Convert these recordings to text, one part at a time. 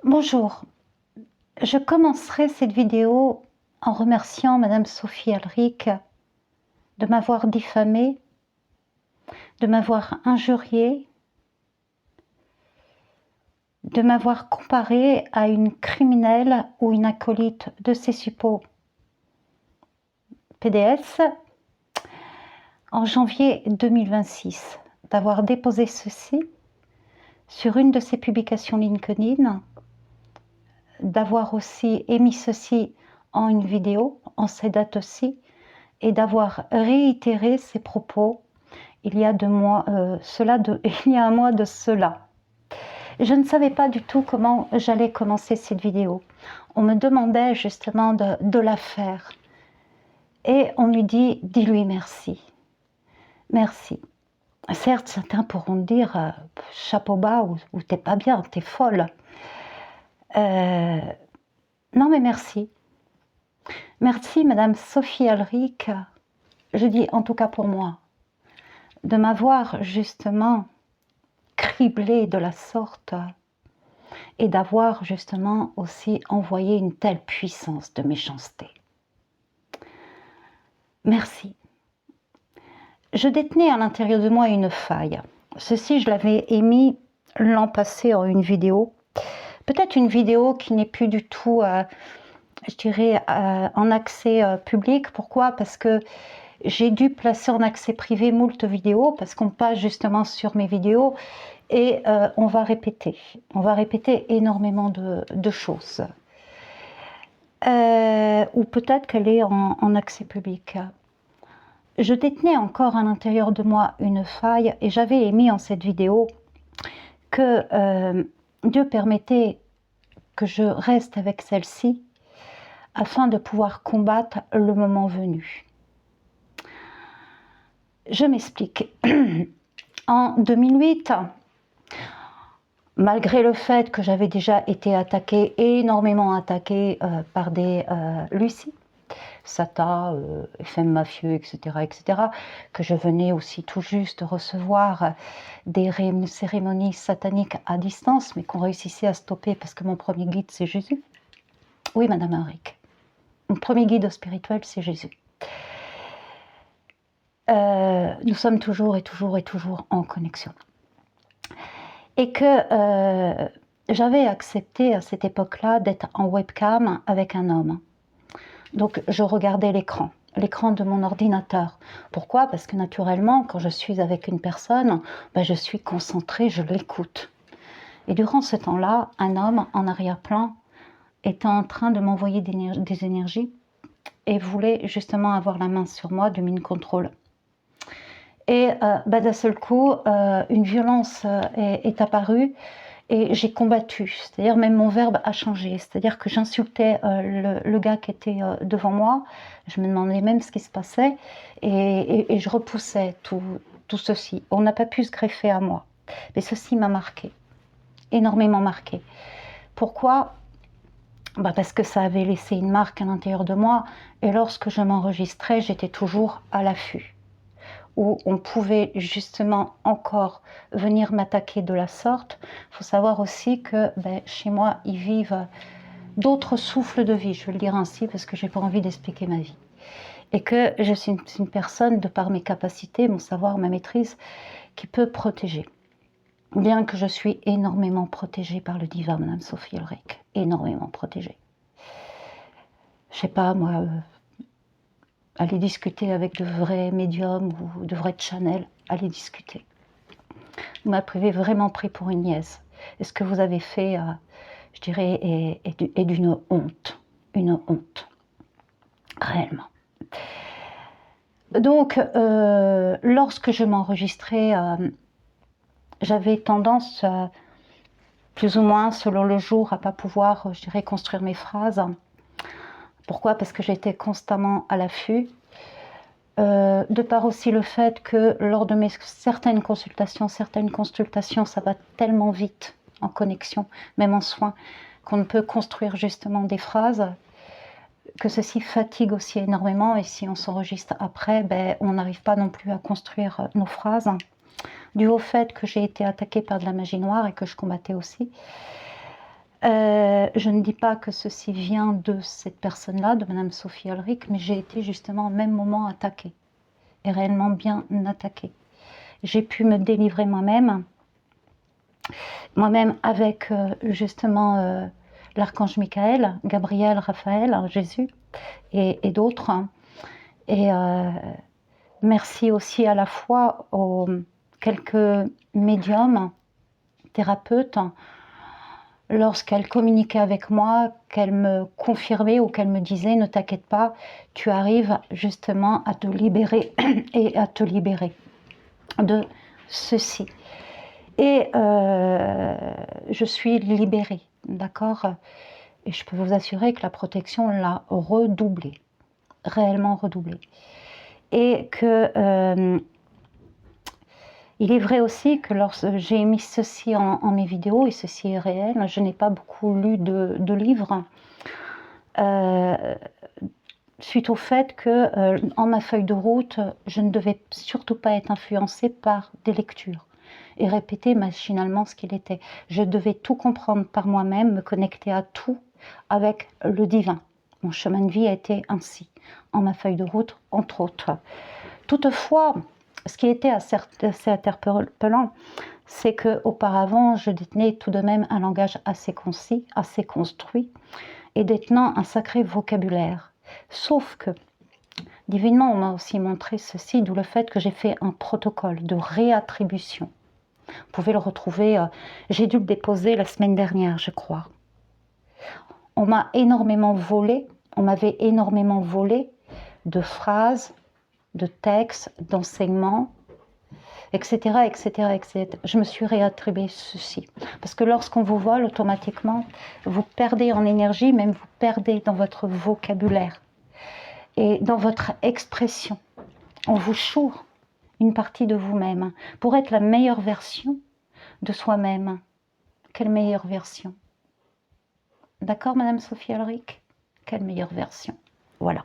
Bonjour, je commencerai cette vidéo en remerciant Madame Sophie Alric de m'avoir diffamée, de m'avoir injuriée, de m'avoir comparée à une criminelle ou une acolyte de ses suppôts PDS en janvier 2026, d'avoir déposé ceci sur une de ses publications LinkedIn, d'avoir aussi émis ceci en une vidéo, en ces dates aussi, et d'avoir réitéré ses propos il y a il y a un mois de cela. Je ne savais pas du tout comment j'allais commencer cette vidéo. On me demandait justement de la faire. Et on me dit, dis-lui merci. Merci. Certes, certains pourront dire, chapeau bas, ou t'es pas bien, t'es folle. Non mais merci. Merci Madame Sophie Alric, je dis en tout cas pour moi, de m'avoir justement criblée de la sorte et d'avoir justement aussi envoyé une telle puissance de méchanceté. Merci. Je détenais à l'intérieur de moi une faille. Ceci, je l'avais émis l'an passé en une vidéo. Peut-être une vidéo qui n'est plus du tout, je dirais, en accès public. Pourquoi? Parce que j'ai dû placer en accès privé moult vidéos, parce qu'on passe justement sur mes vidéos et on va répéter. On va répéter énormément de choses. Ou peut-être qu'elle est en accès public. Je détenais encore à l'intérieur de moi une faille et j'avais émis en cette vidéo que Dieu permettait que je reste avec celle-ci afin de pouvoir combattre le moment venu. Je m'explique. En 2008, malgré le fait que j'avais déjà été attaquée, énormément attaquée par des Lucie, Sata, FM mafieux, etc., que je venais aussi tout juste recevoir des cérémonies sataniques à distance, mais qu'on réussissait à stopper parce que mon premier guide, c'est Jésus. Oui, Madame Henrique, mon premier guide spirituel, c'est Jésus. Nous sommes toujours en connexion. Et que j'avais accepté à cette époque-là d'être en webcam avec un homme. Donc je regardais l'écran de mon ordinateur. Pourquoi? Parce que naturellement, quand je suis avec une personne, je suis concentrée, je l'écoute. Et durant ce temps-là, un homme en arrière-plan était en train de m'envoyer des énergies et voulait justement avoir la main sur moi, du mind control. Et d'un seul coup, une violence est apparue et j'ai combattu. C'est-à-dire même mon verbe a changé. C'est-à-dire que j'insultais le gars qui était devant moi. Je me demandais même ce qui se passait et je repoussais tout ceci. On n'a pas pu se greffer à moi. Mais ceci m'a marqué, énormément marqué. Pourquoi? Parce que ça avait laissé une marque à l'intérieur de moi. Et lorsque je m'enregistrais, j'étais toujours à l'affût, où on pouvait justement encore venir m'attaquer de la sorte. Il faut savoir aussi que chez moi, ils vivent d'autres souffles de vie, je vais le dire ainsi, parce que je n'ai pas envie d'expliquer ma vie. Et que je suis une personne, de par mes capacités, mon savoir, ma maîtrise, qui peut protéger. Bien que je suis énormément protégée par le divin, Madame Sophie Alric, énormément protégée. Je sais pas, moi, aller discuter avec de vrais médiums ou de vrais channels, aller discuter. Vous m'avez vraiment pris pour une nièce. Et ce que vous avez fait, je dirais, est d'une honte. Une honte. Réellement. Donc, lorsque je m'enregistrais, j'avais tendance, plus ou moins selon le jour, à ne pas pouvoir, je dirais, construire mes phrases. Pourquoi? Parce que j'étais constamment à l'affût. De par aussi le fait que lors de certaines consultations, ça va tellement vite en connexion, même en soins, qu'on ne peut construire justement des phrases, que ceci fatigue aussi énormément, et si on s'enregistre après, on n'arrive pas non plus à construire nos phrases, dû au fait que j'ai été attaquée par de la magie noire et que je combattais aussi. Je ne dis pas que ceci vient de cette personne-là, de Madame Sophie Ulrich, mais j'ai été justement au même moment attaquée, et réellement bien attaquée. J'ai pu me délivrer moi-même avec justement l'archange Michael, Gabriel, Raphaël, Jésus et d'autres. Et merci aussi à la fois aux quelques médiums, thérapeutes, lorsqu'elles communiquaient avec moi, qu'elles me confirmaient ou qu'elles me disaient « Ne t'inquiète pas, tu arrives justement à te libérer et à te libérer de ceci. » Et je suis libérée, d'accord? Et je peux vous assurer que la protection l'a redoublée, réellement redoublée. Et que il est vrai aussi que lorsque j'ai mis ceci en mes vidéos, et ceci est réel, je n'ai pas beaucoup lu de livres, suite au fait que en ma feuille de route, je ne devais surtout pas être influencée par des lectures et répéter machinalement ce qu'il était. Je devais tout comprendre par moi-même, me connecter à tout avec le divin. Mon chemin de vie a été ainsi, en ma feuille de route, entre autres. Toutefois, ce qui était assez interpellant, c'est qu'auparavant, je détenais tout de même un langage assez concis, assez construit, et détenant un sacré vocabulaire. Sauf que, divinement, on m'a aussi montré ceci, d'où le fait que j'ai fait un protocole de réattribution. Vous pouvez le retrouver, j'ai dû le déposer la semaine dernière, je crois. On m'a énormément volé, on m'avait énormément volé de phrases, de textes, d'enseignements, etc., etc., etc. Je me suis réattribué ceci. Parce que lorsqu'on vous vole, automatiquement, vous perdez en énergie, même vous perdez dans votre vocabulaire et dans votre expression. On vous choure une partie de vous-même pour être la meilleure version de soi-même. Quelle meilleure version? D'accord, Madame Sophie Ulrich? Quelle meilleure version? Voilà,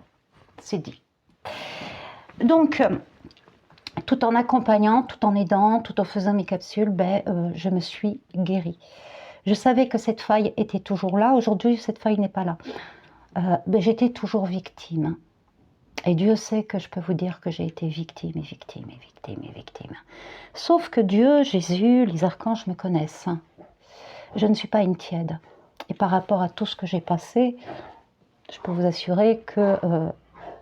c'est dit. Donc, tout en accompagnant, tout en aidant, tout en faisant mes capsules, je me suis guérie. Je savais que cette faille était toujours là. Aujourd'hui, cette faille n'est pas là. J'étais toujours victime. Et Dieu sait que je peux vous dire que j'ai été victime et victime et victime et victime. Sauf que Dieu, Jésus, les archanges me connaissent. Je ne suis pas une tiède. Et par rapport à tout ce que j'ai passé, je peux vous assurer que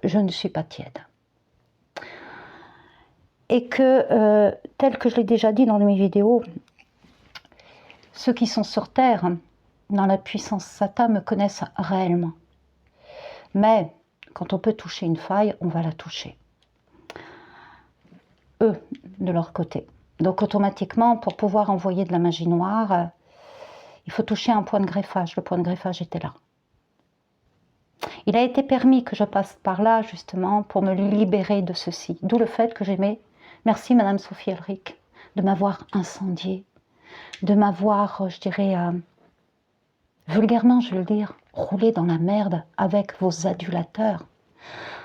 je ne suis pas tiède. Et que, tel que je l'ai déjà dit dans mes vidéos, ceux qui sont sur Terre, dans la puissance Satan, me connaissent réellement. Mais quand on peut toucher une faille, on va la toucher. Eux, de leur côté. Donc automatiquement, pour pouvoir envoyer de la magie noire, il faut toucher un point de greffage. Le point de greffage était là. Il a été permis que je passe par là, justement, pour me libérer de ceci. D'où le fait que j'aimais, merci Madame Sophie Ulrich, de m'avoir incendiée, de m'avoir, je dirais, vulgairement, je vais le dire, roulé dans la merde avec vos adulateurs,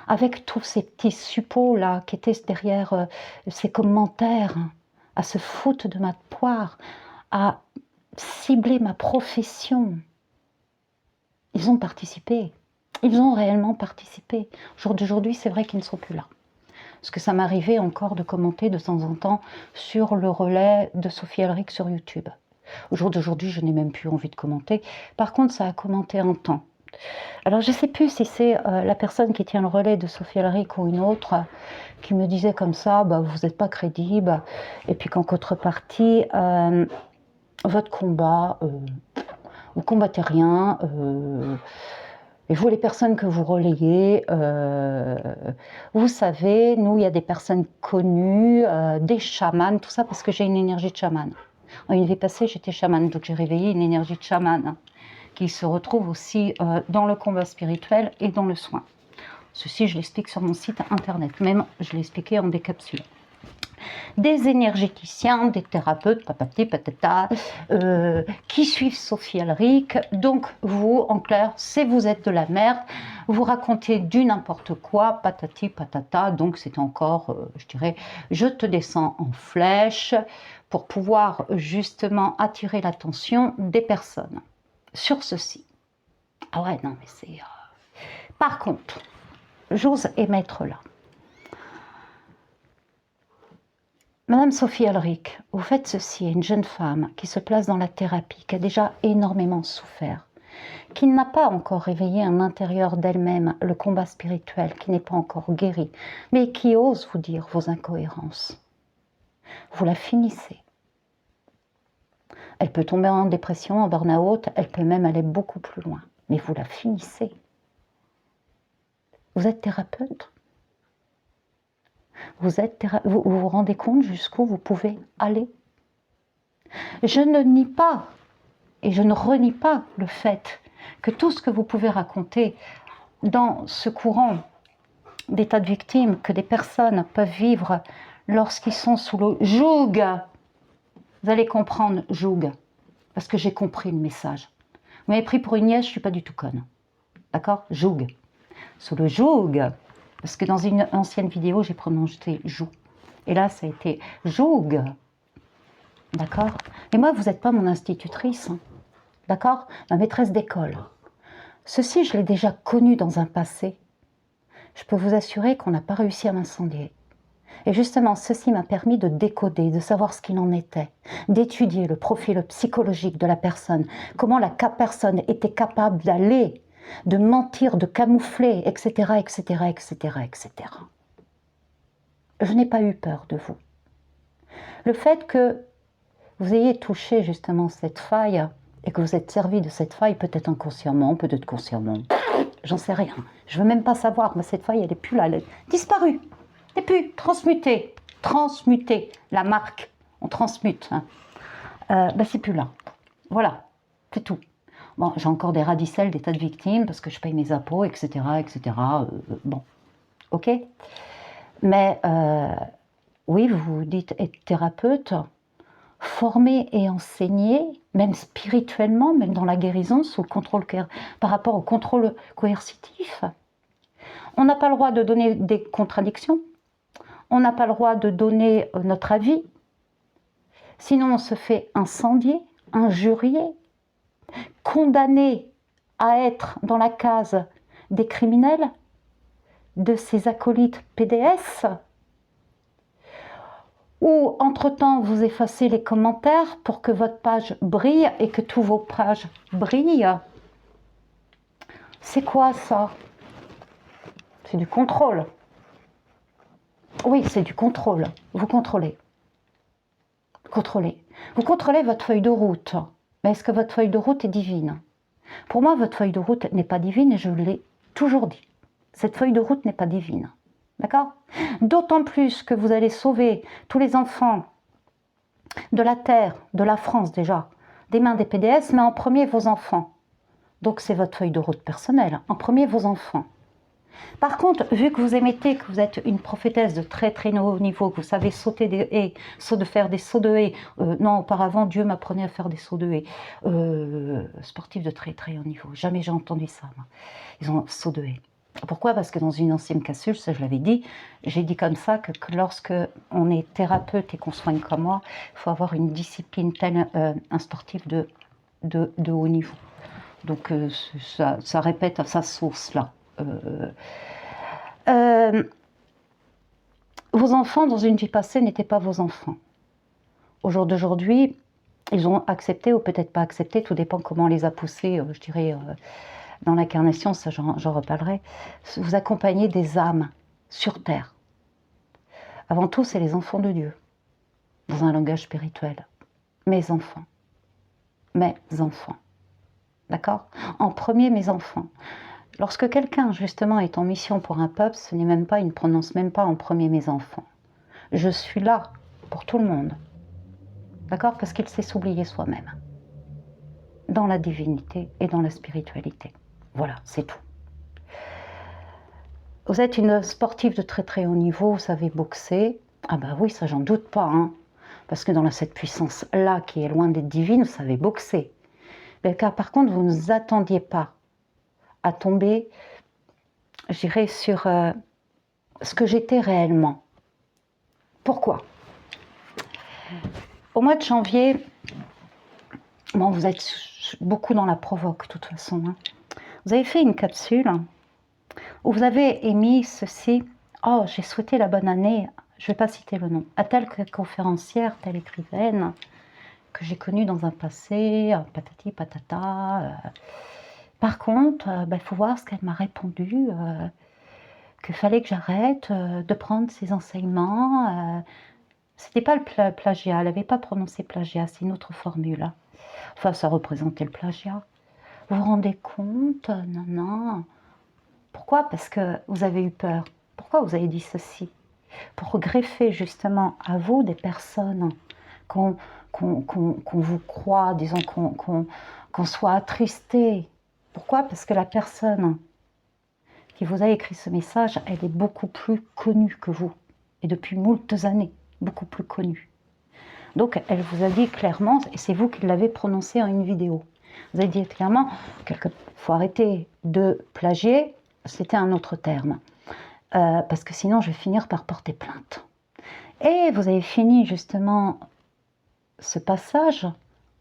avec tous ces petits suppôts là qui étaient derrière ces commentaires, à se foutre de ma poire, à cibler ma profession. Ils ont participé, ils ont réellement participé. Au jour d'aujourd'hui, c'est vrai qu'ils ne sont plus là. Parce que ça m'arrivait encore de commenter de temps en temps sur le relais de Sophie Ulrich sur YouTube. Au jour d'aujourd'hui, je n'ai même plus envie de commenter. Par contre, ça a commenté un temps. Alors, je ne sais plus si c'est la personne qui tient le relais de Sophie Ulrich ou une autre qui me disait comme ça, vous n'êtes pas crédible. Et puis qu'en contrepartie, votre combat, vous combattez rien. Et vous, les personnes que vous relayez, vous savez, nous, il y a des personnes connues, des chamans, tout ça, parce que j'ai une énergie de chaman. En une vie passée, j'étais chamane, donc j'ai réveillé une énergie de chaman qui se retrouve aussi dans le combat spirituel et dans le soin. Ceci, je l'explique sur mon site internet, même je l'ai expliqué en des capsules. Des énergéticiens, des thérapeutes, patati patata, qui suivent Sophie Ulrich. Donc vous, en clair, c'est vous êtes de la merde, vous racontez du n'importe quoi, patati patata. Donc c'est encore, je dirais, je te descends en flèche pour pouvoir justement attirer l'attention des personnes. sur ceci. Ah ouais, non, mais c'est... Par contre, j'ose émettre là. Madame Sophie Ulrich, vous faites ceci à une jeune femme qui se place dans la thérapie, qui a déjà énormément souffert, qui n'a pas encore réveillé à l'intérieur d'elle-même le combat spirituel, qui n'est pas encore guéri, mais qui ose vous dire vos incohérences. Vous la finissez. Elle peut tomber en dépression, en burn-out, elle peut même aller beaucoup plus loin, mais vous la finissez. Vous êtes thérapeute. Vous vous rendez compte jusqu'où vous pouvez aller. Je ne nie pas et je ne renie pas le fait que tout ce que vous pouvez raconter dans ce courant d'état de victime que des personnes peuvent vivre lorsqu'ils sont sous le joug, vous allez comprendre joug, parce que j'ai compris le message. Vous m'avez pris pour une nièce, je ne suis pas du tout conne. D'accord? Joug. Sous le joug. Parce que dans une ancienne vidéo, j'ai prononcé joug. Et là, ça a été joug. D'accord? Et moi, vous n'êtes pas mon institutrice. Hein. D'accord? Ma maîtresse d'école. Ceci, je l'ai déjà connu dans un passé. Je peux vous assurer qu'on n'a pas réussi à m'incendier. Et justement, ceci m'a permis de décoder, de savoir ce qu'il en était, d'étudier le profil psychologique de la personne, comment la personne était capable d'aller, de mentir, de camoufler, etc., etc., etc., etc. Je n'ai pas eu peur de vous. Le fait que vous ayez touché justement cette faille et que vous êtes servi de cette faille, peut-être inconsciemment, peut-être consciemment, j'en sais rien. Je ne veux même pas savoir, mais cette faille, elle n'est plus là, elle est disparue. Elle n'est plus transmutée. Transmutée, la marque, on transmute. Hein. C'est plus là. Voilà, c'est tout. Bon, j'ai encore des radicelles, des tas de victimes, parce que je paye mes impôts, etc., etc. Bon, ok. Mais oui, vous dites être thérapeute, formé et enseigné, même spirituellement, même dans la guérison, sous le contrôle par rapport au contrôle coercitif. On n'a pas le droit de donner des contradictions. On n'a pas le droit de donner notre avis. Sinon, on se fait incendier, injurier, condamné à être dans la case des criminels, de ces acolytes PDS, ou entre-temps vous effacez les commentaires pour que votre page brille et que tous vos pages brillent. C'est quoi ça? C'est du contrôle. Oui, c'est du contrôle. Vous contrôlez. Contrôlez. Vous contrôlez votre feuille de route. Mais est-ce que votre feuille de route est divine? Pour moi, votre feuille de route n'est pas divine et je l'ai toujours dit. Cette feuille de route n'est pas divine. D'accord? D'autant plus que vous allez sauver tous les enfants de la Terre, de la France déjà, des mains des PDS, mais en premier vos enfants. Donc c'est votre feuille de route personnelle. En premier vos enfants. Par contre, vu que vous émettez que vous êtes une prophétesse de très très haut niveau, que vous savez sauter des haies, faire des sauts de haies, non, auparavant Dieu m'apprenait à faire des sauts de haies, sportif de très très haut niveau, jamais j'ai entendu ça, moi. Ils ont saut de haies. Pourquoi? Parce que dans une ancienne cassule, ça je l'avais dit, j'ai dit comme ça que lorsque on est thérapeute et qu'on soigne comme moi, il faut avoir une discipline telle, un sportif de haut niveau. Donc ça répète à sa source là. Vos enfants dans une vie passée n'étaient pas vos enfants. Au jour d'aujourd'hui, ils ont accepté ou peut-être pas accepté, tout dépend comment on les a poussés, je dirais, dans l'incarnation, ça j'en reparlerai. Vous accompagnez des âmes sur Terre. Avant tout, c'est les enfants de Dieu, dans un langage spirituel. Mes enfants. Mes enfants. D'accord? En premier, mes enfants. Lorsque quelqu'un, justement, est en mission pour un peuple, ce n'est même pas, il ne prononce même pas en premier mes enfants. Je suis là pour tout le monde. D'accord? Parce qu'il sait s'oublier soi-même. Dans la divinité et dans la spiritualité. Voilà, c'est tout. Vous êtes une sportive de très très haut niveau, vous savez boxer. Ah bah oui, ça j'en doute pas. Hein. Parce que dans cette puissance-là, qui est loin d'être divine, vous savez boxer. Mais car par contre, vous ne vous attendiez pas à tomber, je dirais, sur ce que j'étais réellement. Pourquoi? Au mois de janvier, Bon, vous êtes beaucoup dans la provoque, de toute façon. Hein. Vous avez fait une capsule où vous avez émis ceci. Oh, j'ai souhaité la bonne année, je ne vais pas citer le nom, à telle conférencière, telle écrivaine, que j'ai connue dans un passé, patati patata. Par contre, il faut voir ce qu'elle m'a répondu, qu'il fallait que j'arrête de prendre ses enseignements. C'était pas le plagiat, elle n'avait pas prononcé plagiat, c'est une autre formule. Enfin, ça représentait le plagiat. Vous vous rendez compte? Non, non. Pourquoi? Parce que vous avez eu peur. Pourquoi vous avez dit ceci? Pour greffer justement à vous des personnes qu'on vous croit, disons qu'on soit attristé. Pourquoi? Parce que la personne qui vous a écrit ce message, elle est beaucoup plus connue que vous. Et depuis moultes années, beaucoup plus connue. Donc elle vous a dit clairement, et c'est vous qui l'avez prononcé en une vidéo, vous avez dit clairement, il faut arrêter de plagier, c'était un autre terme, parce que sinon je vais finir par porter plainte. Et vous avez fini justement ce passage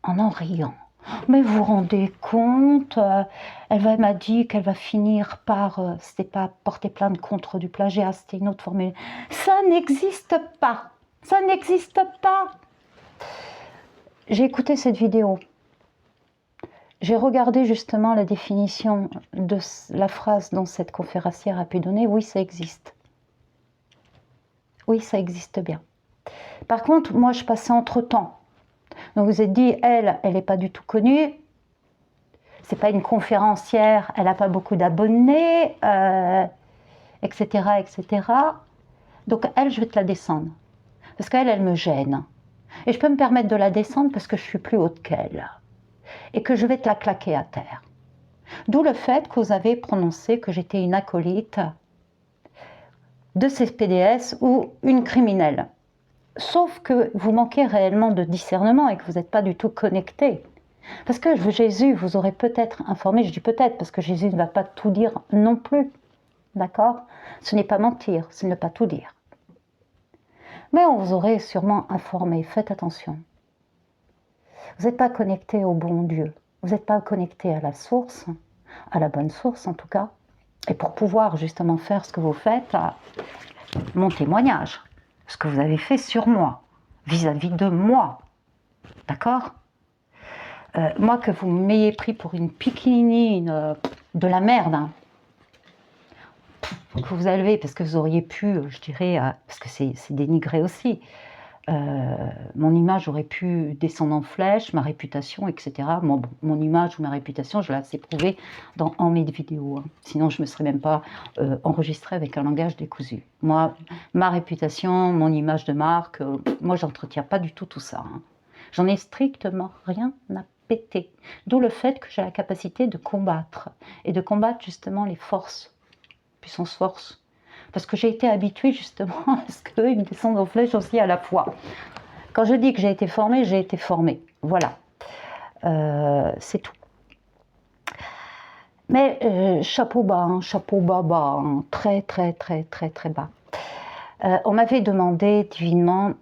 en riant. Mais vous vous rendez compte, elle m'a dit qu'elle va finir par, c'était pas porter plainte contre du plagiat, c'était une autre formule. Ça n'existe pas, ça n'existe pas. J'ai écouté cette vidéo. J'ai regardé justement la définition de la phrase dont cette conférencière a pu donner. Oui, ça existe. Oui, ça existe bien. Par contre, moi, je passais entre-temps. Donc, vous êtes dit, elle n'est pas du tout connue. C'est pas une conférencière, elle n'a pas beaucoup d'abonnés, etc., etc. Donc, elle, je vais te la descendre. Parce qu'elle, elle me gêne. Et je peux me permettre de la descendre parce que je suis plus haute qu'elle. Et que je vais te la claquer à terre. D'où le fait que vous avez prononcé que j'étais une acolyte de ces PDS ou une criminelle. Sauf que vous manquez réellement de discernement et que vous n'êtes pas du tout connecté. Parce que Jésus vous aurait peut-être informé, je dis peut-être, parce que Jésus ne va pas tout dire non plus. D'accord? Ce n'est pas mentir, ce n'est pas tout dire. Mais on vous aurait sûrement informé, faites attention. Vous n'êtes pas connecté au bon Dieu. Vous n'êtes pas connecté à la source, à la bonne source en tout cas. Et pour pouvoir justement faire ce que vous faites, mon témoignage, ce que vous avez fait sur moi, vis-à-vis de moi. D'accord? Moi, que vous m'ayez pris pour une piquini de la merde, hein, que vous avez, parce que vous auriez pu, je dirais, parce que c'est dénigré aussi, mon image aurait pu descendre en flèche, ma réputation, etc. Mon image ou ma réputation, je l'ai assez prouvé en mes vidéos. Hein. Sinon, je ne me serais même pas enregistrée avec un langage décousu. Moi, ma réputation, mon image de marque, moi, j'entretiens pas du tout ça. Hein. J'en ai strictement rien à péter. D'où le fait que j'ai la capacité de combattre. Et de combattre justement les forces, puissance force. Parce que j'ai été habituée justement à ce qu'eux me descendent en flèche aussi à la fois. Quand je dis que j'ai été formée, j'ai été formée. Voilà. C'est tout. Mais chapeau bas, hein, chapeau bas, hein, très très très très très bas. On m'avait demandé divinement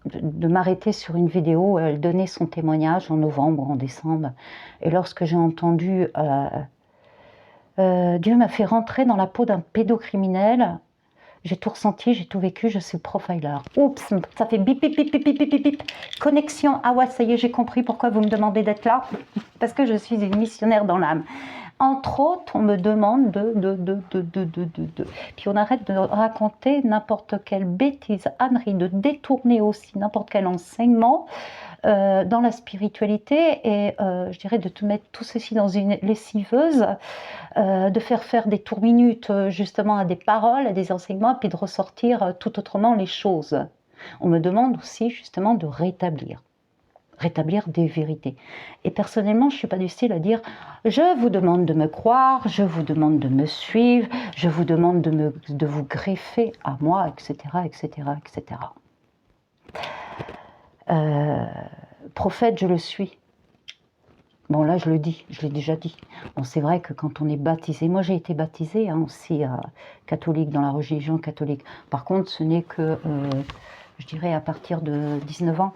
de m'arrêter sur une vidéo où elle donnait son témoignage en novembre ou en décembre. Et lorsque j'ai entendu Dieu m'a fait rentrer dans la peau d'un pédocriminel, j'ai tout ressenti, j'ai tout vécu, je suis profiler. Oups, ça fait bip, bip, bip, bip, bip, bip, bip. Connexion, ah ouais, ça y est, j'ai compris pourquoi vous me demandez d'être là. Parce que je suis une missionnaire dans l'âme. Entre autres, on me demande Puis on arrête de raconter n'importe quelle bêtise, ânerie, de détourner aussi n'importe quel enseignement dans la spiritualité et je dirais de te mettre tout ceci dans une lessiveuse, de faire des tours minutes justement à des paroles, à des enseignements, puis de ressortir tout autrement les choses. On me demande aussi justement de rétablir des vérités. Et personnellement, je ne suis pas du style à dire « je vous demande de me croire, je vous demande de me suivre, je vous demande de vous greffer à moi, etc., etc., etc. » Prophète, je le suis. Bon, là, je le dis, je l'ai déjà dit. Bon, c'est vrai que quand on est baptisé, moi j'ai été baptisée hein, aussi catholique, dans la religion catholique. Par contre, ce n'est que, je dirais, à partir de 19 ans.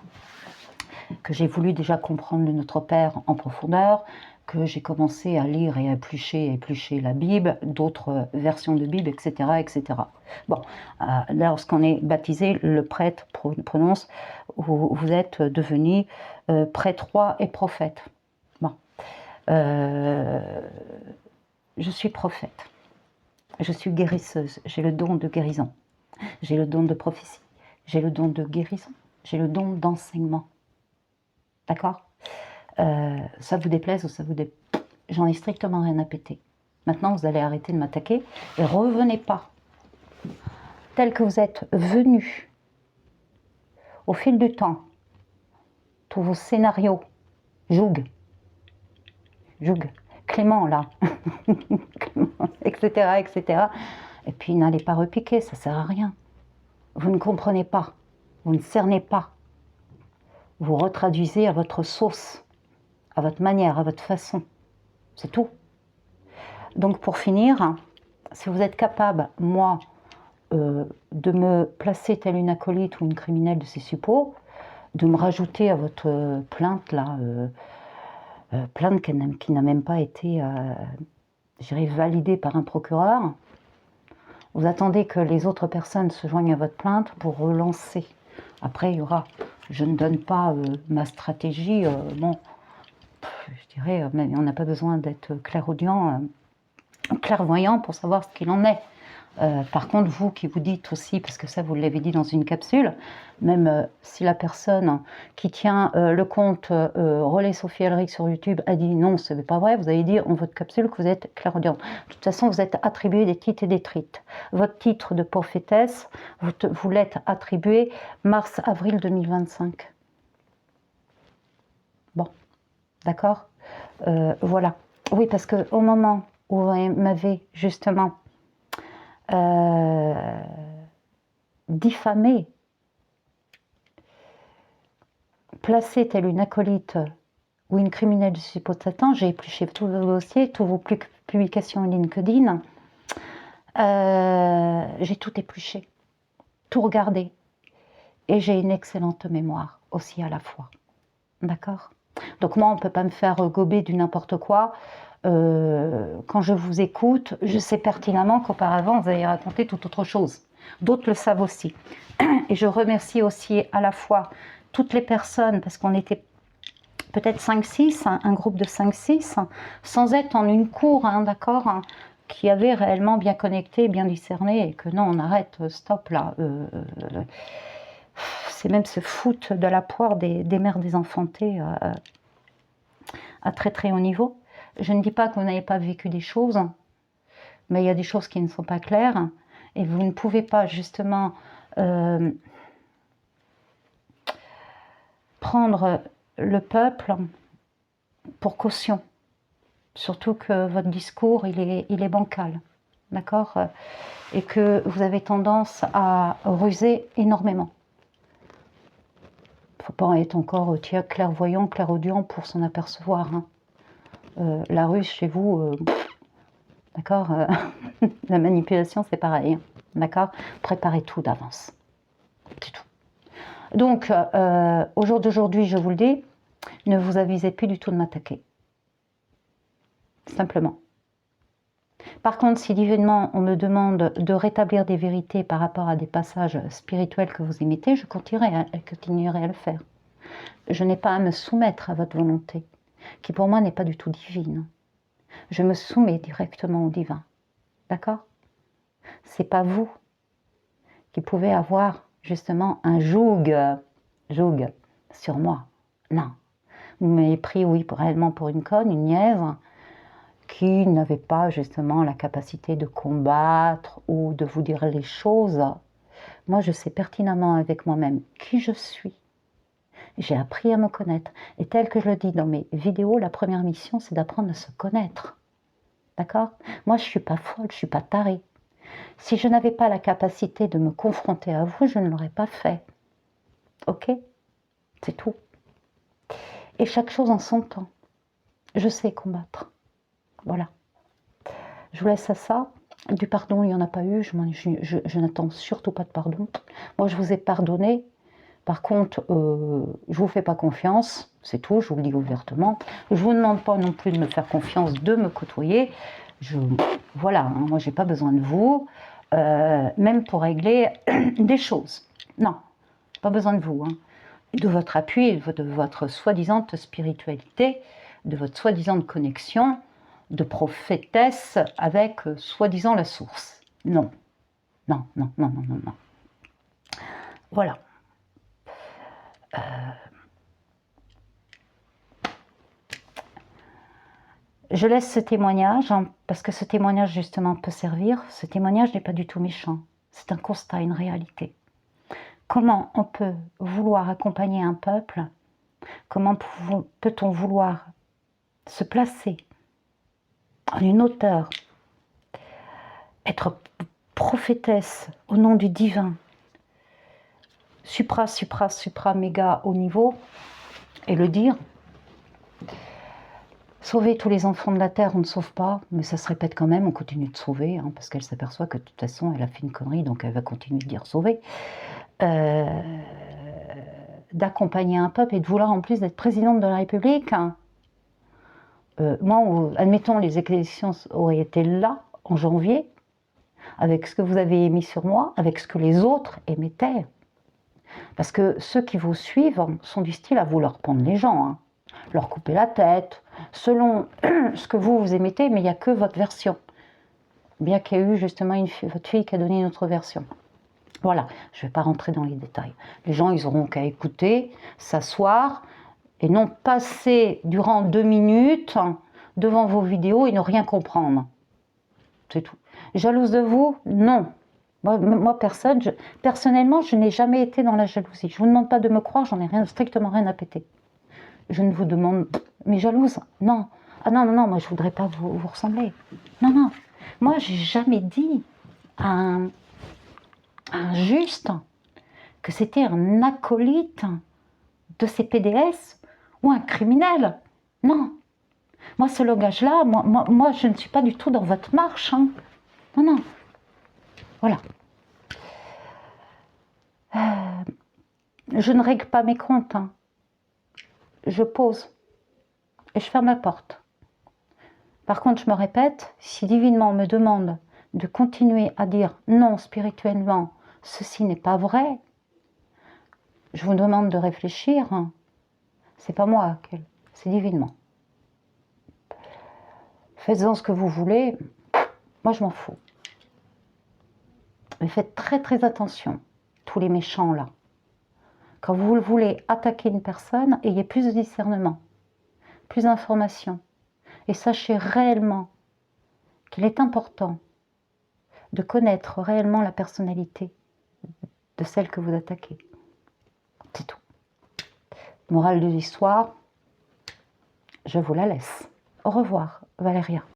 que j'ai voulu déjà comprendre le Notre Père en profondeur, que j'ai commencé à lire et à éplucher la Bible, d'autres versions de Bible, etc. etc. Bon, lorsqu'on est baptisé, le prêtre prononce « vous êtes devenu prêtre, roi et prophète ». Bon, je suis prophète, je suis guérisseuse, j'ai le don de guérison, j'ai le don de prophétie, j'ai le don de guérison, j'ai le don d'enseignement. D'accord? Ça vous déplaise ou ça vous déplaise, j'en ai strictement rien à péter. Maintenant, vous allez arrêter de m'attaquer et revenez pas tel que vous êtes venu au fil du temps. Tous vos scénarios, Joug, Clément là, etc., etc. Et puis n'allez pas repiquer, ça sert à rien. Vous ne comprenez pas, vous ne cernez pas. Vous retraduisez à votre sauce, à votre manière, à votre façon. C'est tout. Donc pour finir, si vous êtes capable, moi, de me placer telle une acolyte ou une criminelle de ces suppôts, de me rajouter à votre plainte là, plainte qui n'a même pas été, je dirais, validée par un procureur. Vous attendez que les autres personnes se joignent à votre plainte pour relancer. Après, il y aura, je ne donne pas ma stratégie, bon, je dirais, mais on n'a pas besoin d'être clairvoyant pour savoir ce qu'il en est. Par contre, vous qui vous dites aussi, parce que ça vous l'avez dit dans une capsule, même si la personne qui tient le compte Relais Sophie Elric sur YouTube a dit non, ce n'est pas vrai, vous avez dit en votre capsule que vous êtes clairvoyante. De toute façon, vous êtes attribué des titres et des trites. Votre titre de prophétesse, vous l'êtes attribué mars-avril 2025. Bon, d'accord, voilà. Oui, parce qu'au moment où vous m'avez justement diffamé, placé telle une acolyte ou une criminelle du suppôt de Satan, j'ai épluché tous vos dossiers, toutes vos publications LinkedIn, j'ai tout épluché, tout regardé, et j'ai une excellente mémoire aussi à la fois, d'accord? Donc moi, on ne peut pas me faire gober du n'importe quoi. Quand je vous écoute, je sais pertinemment qu'auparavant, vous avez raconté tout autre chose. D'autres le savent aussi. Et je remercie aussi à la fois toutes les personnes, parce qu'on était peut-être 5-6, un groupe de 5-6, sans être en une cour, hein, d'accord, hein, qui avait réellement bien connecté, bien discerné, et que non, on arrête, stop là. C'est même se foutre de la poire des mères désenfantées à très très haut niveau. Je ne dis pas que vous n'avez pas vécu des choses, mais il y a des choses qui ne sont pas claires, et vous ne pouvez pas justement prendre le peuple pour caution. Surtout que votre discours, il est bancal, d'accord? Et que vous avez tendance à ruser énormément. Il ne faut pas être encore clairvoyant, clairaudient pour s'en apercevoir. Hein. La ruse chez vous, d'accord, la manipulation, c'est pareil, hein, d'accord? Préparez tout d'avance, c'est tout. Donc, au jour d'aujourd'hui, je vous le dis, ne vous avisez plus du tout de m'attaquer. Simplement. Par contre, si divinement on me demande de rétablir des vérités par rapport à des passages spirituels que vous imitez, je continuerai à le faire. Je n'ai pas à me soumettre à votre volonté, qui pour moi n'est pas du tout divine. Je me soumets directement au divin. D'accord? C'est pas vous qui pouvez avoir justement un joug sur moi. Non. Vous m'avez pris, oui, réellement pour une conne, une niaise, qui n'avait pas justement la capacité de combattre ou de vous dire les choses. Moi, je sais pertinemment avec moi-même qui je suis. J'ai appris à me connaître. Et tel que je le dis dans mes vidéos, la première mission, c'est d'apprendre à se connaître. D'accord? Moi, je ne suis pas folle, je ne suis pas tarée. Si je n'avais pas la capacité de me confronter à vous, je ne l'aurais pas fait. Ok? C'est tout. Et chaque chose en son temps. Je sais combattre. Voilà. Je vous laisse à ça. Du pardon, il n'y en a pas eu. Je n'attends surtout pas de pardon. Moi, je vous ai pardonné Par contre, je vous fais pas confiance, c'est tout, je vous le dis ouvertement. Je vous demande pas non plus de me faire confiance, de me côtoyer. Voilà, hein, moi j'ai pas besoin de vous, même pour régler des choses. Non, pas besoin de vous, hein. De votre appui, de votre soi-disant spiritualité, de votre soi-disant connexion, de prophétesse avec soi-disant la source. Non, non, non, non, non, non, non. Voilà. Je laisse ce témoignage, hein, parce que ce témoignage justement peut servir. Ce témoignage n'est pas du tout méchant. C'est un constat, une réalité. Comment on peut vouloir accompagner un peuple? Comment peut-on vouloir se placer en une hauteur, être prophétesse au nom du divin, supra, supra, supra, méga haut niveau, et le dire? Sauver tous les enfants de la Terre, on ne sauve pas, mais ça se répète quand même, on continue de sauver, hein, parce qu'elle s'aperçoit que de toute façon, elle a fait une connerie, donc elle va continuer de dire sauver. D'accompagner un peuple et de vouloir en plus d'être présidente de la République. Hein. Moi, admettons, les élections auraient été là, en janvier, avec ce que vous avez émis sur moi, avec ce que les autres émettaient. Parce que ceux qui vous suivent sont du style à vouloir prendre les gens, hein, leur couper la tête, selon ce que vous émettez, mais il n'y a que votre version. Bien qu'il y ait eu justement votre fille qui a donné une autre version. Voilà, je ne vais pas rentrer dans les détails. Les gens, ils auront qu'à écouter, s'asseoir, et non passer durant 2 minutes devant vos vidéos et ne rien comprendre. C'est tout. Jalouse de vous? Non. Moi personnellement, je n'ai jamais été dans la jalousie. Je ne vous demande pas de me croire, j'en ai strictement rien à péter. Je ne vous demande... Mais jalouse? Non. Ah non, non, non, moi je ne voudrais pas vous ressembler. Non, non. Moi, j'ai jamais dit à un juste que c'était un acolyte de ces PDS ou un criminel. Non. Moi, ce langage-là, moi, je ne suis pas du tout dans votre marche. Hein. Non, non. Voilà. Je ne règle pas mes comptes. Hein. Je pose et je ferme la porte. Par contre, je me répète, si divinement on me demande de continuer à dire non spirituellement, ceci n'est pas vrai, je vous demande de réfléchir. C'est pas moi, c'est divinement. Faites-en ce que vous voulez, moi je m'en fous. Mais faites très très attention, tous les méchants là. Quand vous voulez attaquer une personne, ayez plus de discernement, plus d'informations. Et sachez réellement qu'il est important de connaître réellement la personnalité de celle que vous attaquez. C'est tout. Morale de l'histoire, je vous la laisse. Au revoir, Valéria.